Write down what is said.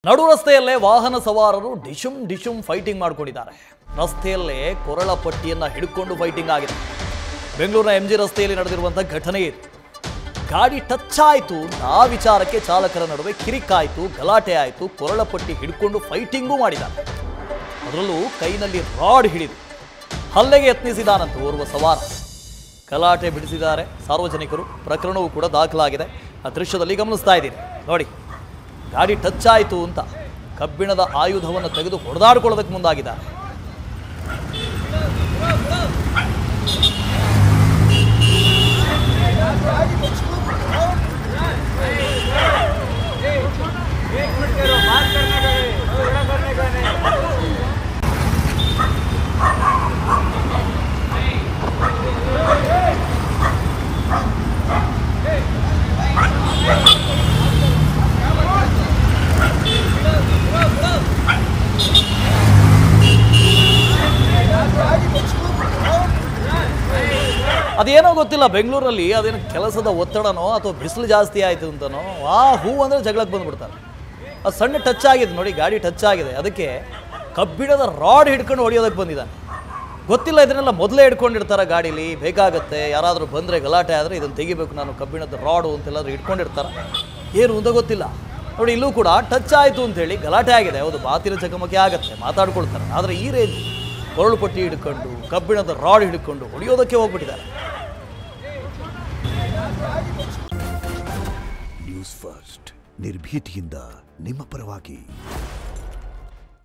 ನಡು ರಸ್ತೆಯಲ್ಲೇ ವಾಹನ ಸವಾರರು ಡಿಶುಮ್ ಫೈಟಿಂಗ್ ಮಾಡಿಕೊಂಡಿದ್ದಾರೆ. ರಸ್ತೆಯಲ್ಲೇ ಕೊರಳ ಪಟ್ಟಿಯನ್ನ ಹಿಡಿಕೊಂಡು ಫೈಟಿಂಗ್ ಆಗಿದೆ. ಬೆಂಗಳೂರಿನ ಎಂಜಿ ರಸ್ತೆಯಲ್ಲಿ ನಡೆದಿರುವಂತಹ ಘಟನೆ ಇದು. ಗಾಡಿ ಟಚ್ ಆಯಿತು, ಆ ವಿಚಾರಕ್ಕೆ ಚಾಲಕರ ನಡುವೆ ಕಿರಿಕಾಯಿತು, ಗಲಾಟೆ ಆಯಿತು, ಕೊರಳ ಪಟ್ಟಿ ಹಿಡ್ಕೊಂಡು ಫೈಟಿಂಗೂ ಮಾಡಿದ್ದಾರೆ. ಅದರಲ್ಲೂ ಕೈನಲ್ಲಿ ರಾಡ್ ಹಿಡಿದು ಹಲ್ಲೆಗೆ ಯತ್ನಿಸಿದಾನಂತೆ ಓರ್ವ ಸವಾರ. ಗಲಾಟೆ ಬಿಡಿಸಿದ್ದಾರೆ ಸಾರ್ವಜನಿಕರು. ಪ್ರಕರಣವೂ ಕೂಡ ದಾಖಲಾಗಿದೆ. ಆ ದೃಶ್ಯದಲ್ಲಿ ಗಮನಿಸ್ತಾ ಇದ್ದೀರಿ ನೋಡಿ. ಗಾಡಿ ಟಚ್ ಆಯಿತು ಅಂತ ಕಬ್ಬಿಣದ ಆಯುಧವನ್ನು ತೆಗೆದು ಹೊಡೆದಾಡಿಕೊಳ್ಳೋದಕ್ಕೆ ಮುಂದಾಗಿದ್ದಾರೆ. ಅದೇನೋ ಗೊತ್ತಿಲ್ಲ, ಬೆಂಗಳೂರಲ್ಲಿ ಅದೇನು ಕೆಲಸದ ಒತ್ತಡನೋ ಅಥವಾ ಬಿಸಿಲು ಜಾಸ್ತಿ ಆಯಿತು ಅಂತನೋ ಹೂ ಅಂದರೆ ಜಗಳಕ್ಕೆ ಬಂದುಬಿಡ್ತಾರೆ. ಅದು ಸಣ್ಣ ಟಚ್ ಆಗಿದೆ ನೋಡಿ, ಗಾಡಿ ಟಚ್ ಆಗಿದೆ, ಅದಕ್ಕೆ ಕಬ್ಬಿಣದ ರಾಡ್ ಹಿಡ್ಕೊಂಡು ಹೊಡೆಯೋದಕ್ಕೆ ಬಂದಿದ್ದಾನೆ. ಗೊತ್ತಿಲ್ಲ, ಇದನ್ನೆಲ್ಲ ಮೊದಲೇ ಹಿಡ್ಕೊಂಡಿರ್ತಾರೆ ಗಾಡೀಲಿ. ಬೇಕಾಗತ್ತೆ, ಯಾರಾದರೂ ಬಂದರೆ ಗಲಾಟೆ ಆದರೆ ಇದನ್ನು ತೆಗಿಬೇಕು ನಾನು, ಕಬ್ಬಿಣದ ರಾಡು ಅಂತೆಲ್ಲಾದ್ರೂ ಹಿಡ್ಕೊಂಡಿರ್ತಾರೆ. ಏನು ಅಂತ ಗೊತ್ತಿಲ್ಲ ನೋಡಿ. ಇಲ್ಲೂ ಕೂಡ ಟಚ್ ಆಯಿತು ಅಂತೇಳಿ ಗಲಾಟೆ ಆಗಿದೆ. ಹೌದು, ಮಾತಿನ ಚಕಮಕಿ ಆಗುತ್ತೆ, ಮಾತಾಡ್ಕೊಳ್ತಾರೆ. ಆದರೆ ಈ ರೇಂಜ್ ಕೊರಳು ಪಟ್ಟಿ ಹಿಡ್ಕೊಂಡು ಕಬ್ಬಿಣದ ರಾಡ್ ಹಿಡ್ಕೊಂಡು ಹೊಡೆಯೋದಕ್ಕೆ ಹೋಗ್ಬಿಟ್ಟಿದ್ದಾರೆ. ನ್ಯೂಸ್ ಫಸ್ಟ್, ನಿರ್ಭೀತಿಯಿಂದ ನಿಮ್ಮ ಪರವಾಗಿ.